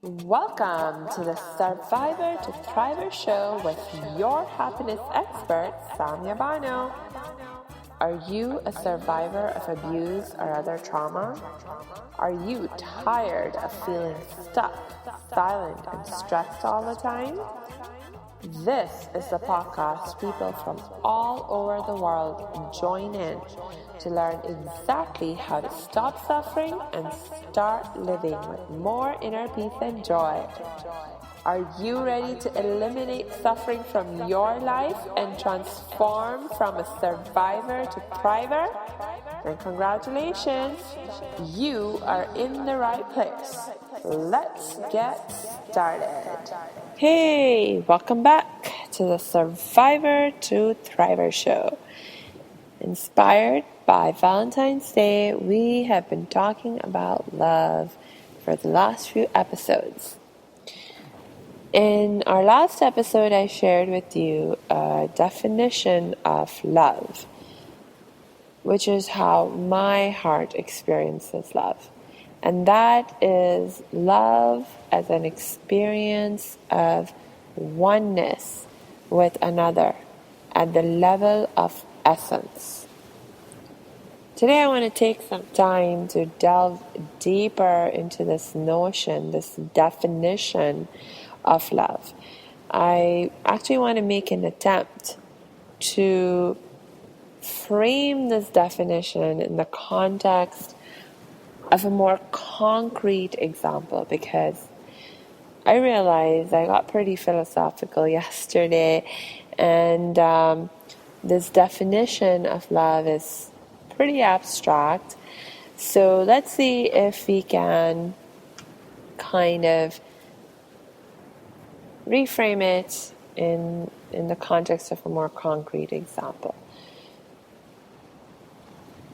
Welcome to the Survivor to Thriver show with your happiness expert, Samia Bano. Are you a survivor of abuse or other trauma? Are you tired of feeling stuck, silent, and stressed all the time? This is the podcast people from all over the world join in to learn exactly how to stop suffering and start living with more inner peace and joy. Are you ready to eliminate suffering from your life and transform from a survivor to thriver? Then congratulations, you are in the right place. Let's get started. Hey, welcome back to the Survivor to Thriver show. Inspired by Valentine's Day, we have been talking about love for the last few episodes. In our last episode, I shared with you a definition of love, which is how my heart experiences love. And that is love as an experience of oneness with another at the level of essence. Today I want to take some time to delve deeper into this notion, this definition of love. I actually want to make an attempt to frame this definition in the context of a more concrete example, because I realized I got pretty philosophical yesterday, and this definition of love is pretty abstract. So let's see if we can kind of reframe it in the context of a more concrete example.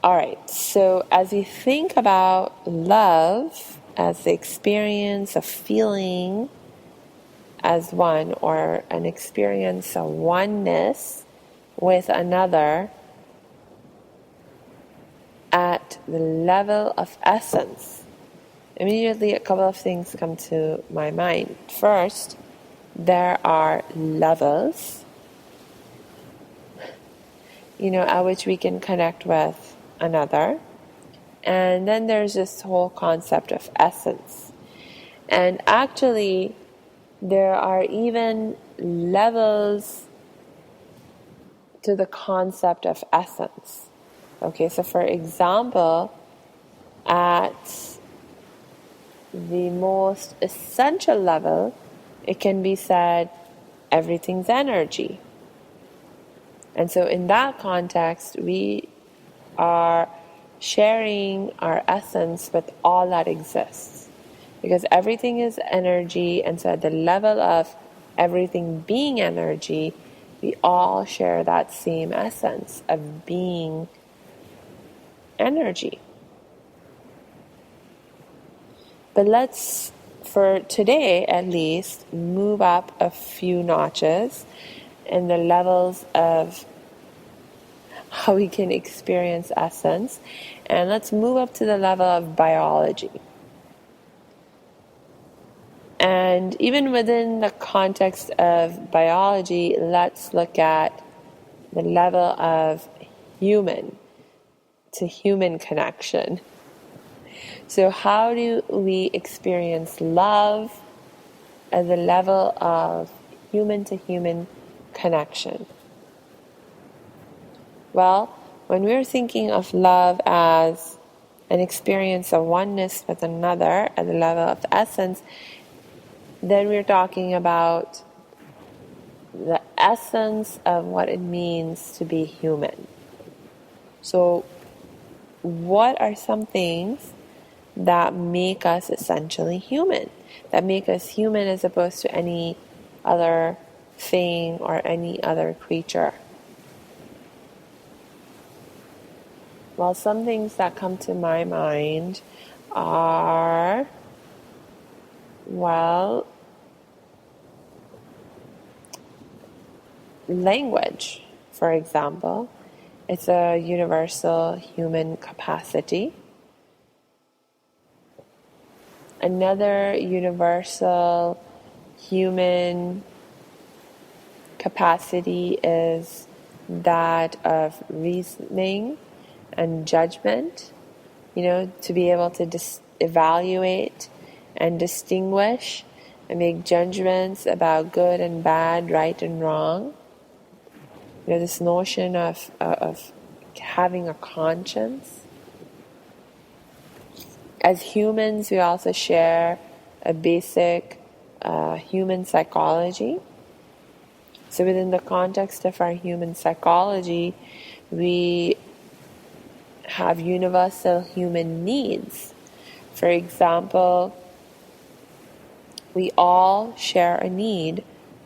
Alright, so as we think about love as the experience of feeling as one, or an experience of oneness with another at the level of essence, immediately a couple of things come to my mind. First, there are levels, at which we can connect with another. And then there's this whole concept of essence. And actually, there are even levels to the concept of essence. Okay, so for example, at the most essential level, it can be said everything's energy. And so in that context, we are sharing our essence with all that exists, because everything is energy. And so at the level of everything being energy, we all share that same essence of being energy. But let's, for today at least, move up a few notches in the levels of how we can experience essence, and let's move up to the level of biology. And even within the context of biology, let's look at the level of human to human connection. So how do we experience love at the level of human to human connection? Well, when we're thinking of love as an experience of oneness with another at the level of essence, then we're talking about the essence of what it means to be human. So, what are some things that make us essentially human? That make us human as opposed to any other thing or any other creature? Well, some things that come to my mind are, language, for example. It's a universal human capacity. Another universal human capacity is that of reasoning and judgment, to be able to evaluate and distinguish and make judgments about good and bad, right and wrong. This notion of having a conscience. As humans, we also share a basic human psychology. So within the context of our human psychology, we have universal human needs. For example, we all share a need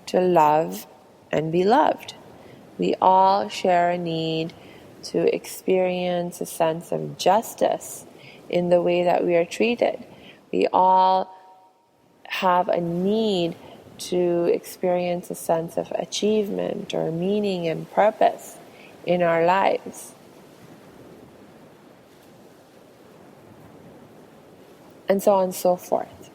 to love and be loved. We all share a need to experience a sense of justice in the way that we are treated. We all have a need to experience a sense of achievement or meaning and purpose in our lives. And so on and so forth.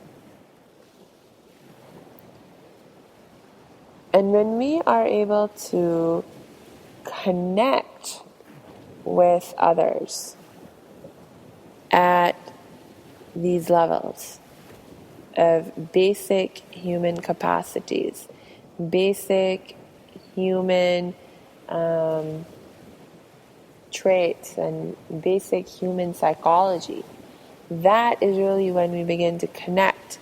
And when we are able to connect with others at these levels of basic human capacities, basic human traits, and basic human psychology, that is really when we begin to connect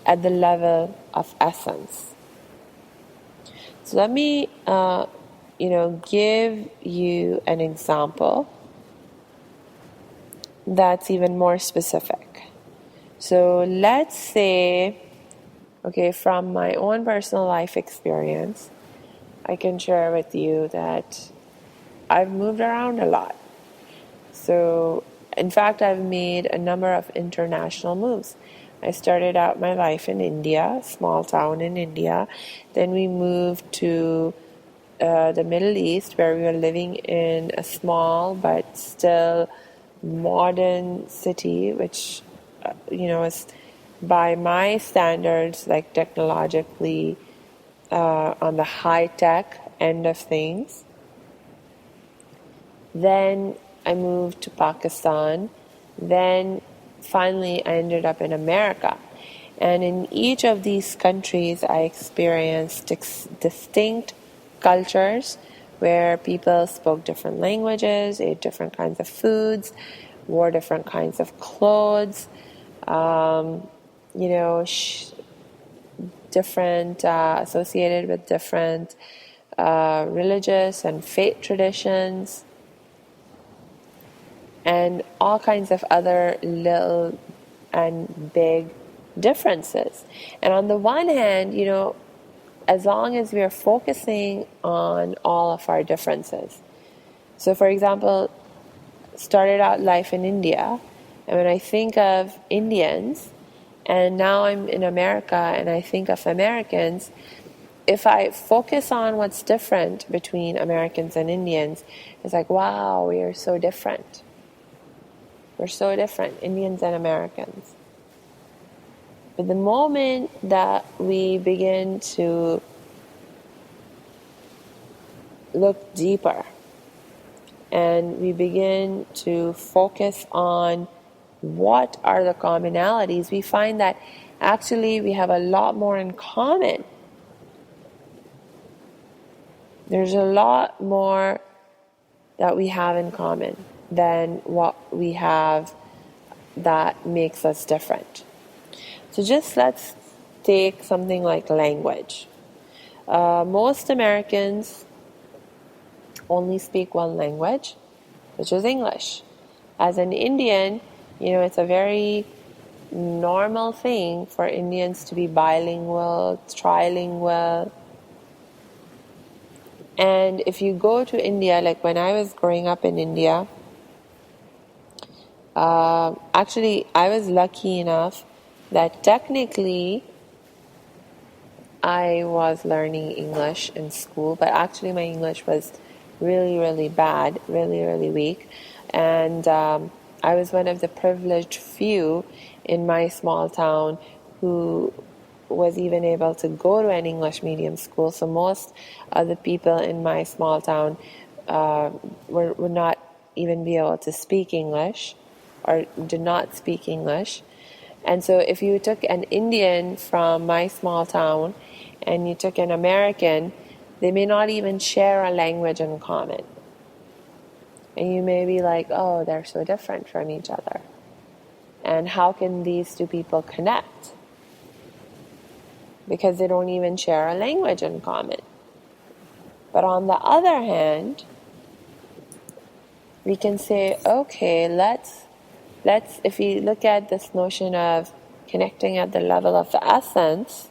at the level of essence. So let me, give you an example that's even more specific. So let's say, from my own personal life experience, I can share with you that I've moved around a lot. So, in fact, I've made a number of international moves. I started out my life in India, small town in India. Then we moved to the Middle East, where we were living in a small but still modern city, which, is by my standards, like technologically on the high-tech end of things. Then I moved to Pakistan. Then finally I ended up in America. And in each of these countries I experienced distinct cultures where people spoke different languages, ate different kinds of foods, wore different kinds of clothes, different associated with different religious and faith traditions, and all kinds of other little and big differences. And on the one hand, as long as we are focusing on all of our differences. So for example, started out life in India, and when I think of Indians, and now I'm in America and I think of Americans, if I focus on what's different between Americans and Indians, it's like, wow, we are so different. We're so different, Indians and Americans. But the moment that we begin to look deeper and we begin to focus on what are the commonalities, we find that actually we have a lot more in common. There's a lot more that we have in common than what we have that makes us different. So just let's take something like language. Most Americans only speak one language, which is English. As an Indian, it's a very normal thing for Indians to be bilingual, trilingual. And if you go to India, like when I was growing up in India, actually I was lucky enough that technically I was learning English in school, but actually my English was really, really bad, really, really weak. And I was one of the privileged few in my small town who was even able to go to an English medium school. So most of the people in my small town would not even be able to speak English or did not speak English. And so if you took an Indian from my small town and you took an American, they may not even share a language in common. And you may be like, oh, they're so different from each other. And how can these two people connect? Because they don't even share a language in common. But on the other hand, we can say, okay, let's if we look at this notion of connecting at the level of the essence,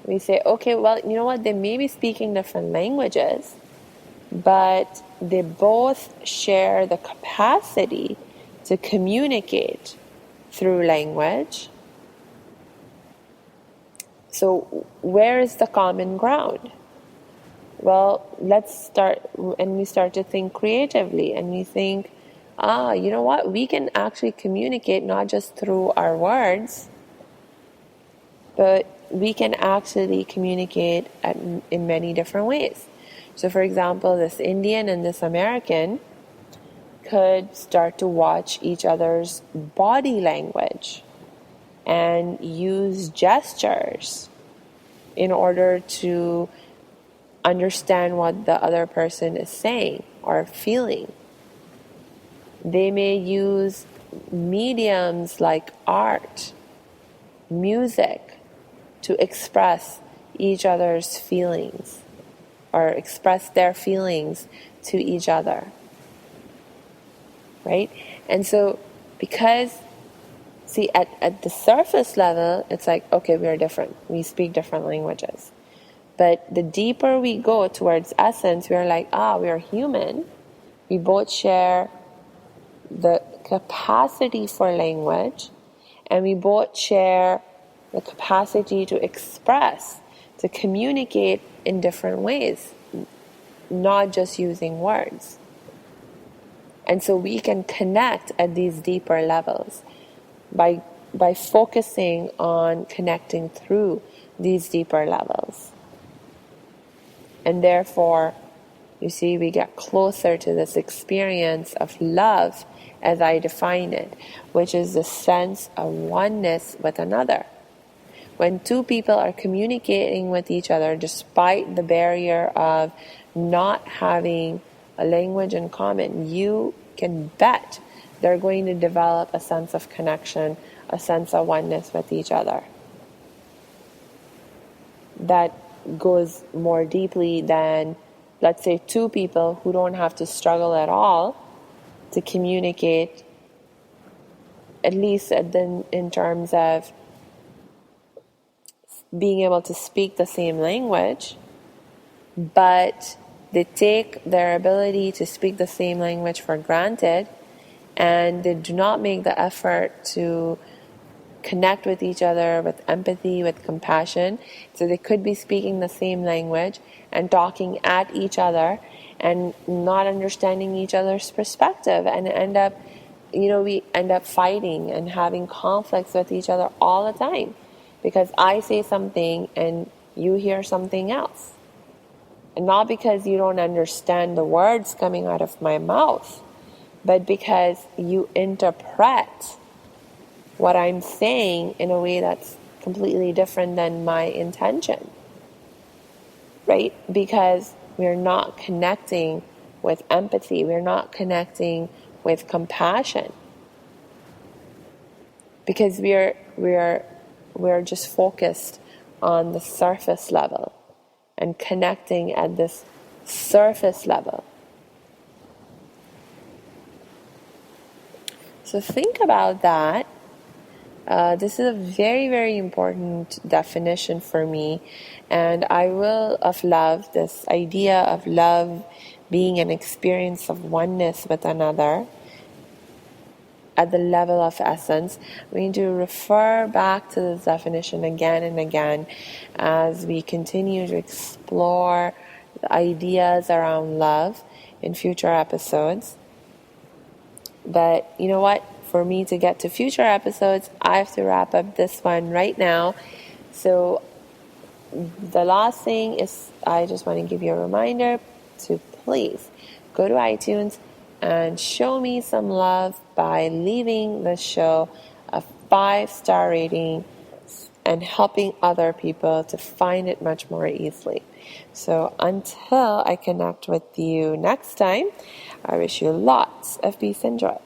we say, okay, well, you know what, they may be speaking different languages, but they both share the capacity to communicate through language. So where is the common ground? Well, let's start, and we start to think creatively, and we think, you know what, we can actually communicate not just through our words, but we can actually communicate in many different ways. So for example, this Indian and this American could start to watch each other's body language and use gestures in order to understand what the other person is saying or feeling. They may use mediums like art, music, to express each other's feelings or express their feelings to each other. Right? And so, because, see, at the surface level, it's like, okay, we are different. We speak different languages. But the deeper we go towards essence, we are like, we are human. We both share the capacity for language, and we both share the capacity to express, to communicate in different ways, not just using words. And so we can connect at these deeper levels by focusing on connecting through these deeper levels. And therefore, you see, we get closer to this experience of love as I define it, which is the sense of oneness with another. When two people are communicating with each other despite the barrier of not having a language in common, you can bet they're going to develop a sense of connection, a sense of oneness with each other. That goes more deeply than, let's say, two people who don't have to struggle at all to communicate, at least in terms of being able to speak the same language, but they take their ability to speak the same language for granted, and they do not make the effort to connect with each other with empathy, with compassion. So they could be speaking the same language and talking at each other and not understanding each other's perspective, and we end up fighting and having conflicts with each other all the time because I say something and you hear something else. And not because you don't understand the words coming out of my mouth, but because you interpret what I'm saying in a way that's completely different than my intention. Right? Because we're not connecting with empathy. We're not connecting with compassion. Because we're just focused on the surface level and connecting at this surface level. So think about that. This is a very, very important definition for me. And of love, this idea of love being an experience of oneness with another at the level of essence. We need to refer back to this definition again and again as we continue to explore the ideas around love in future episodes. But you know what? for me to get to future episodes, I have to wrap up this one right now. So the last thing is, I just want to give you a reminder to please go to iTunes and show me some love by leaving the show a 5-star rating and helping other people to find it much more easily. So until I connect with you next time, I wish you lots of peace and joy.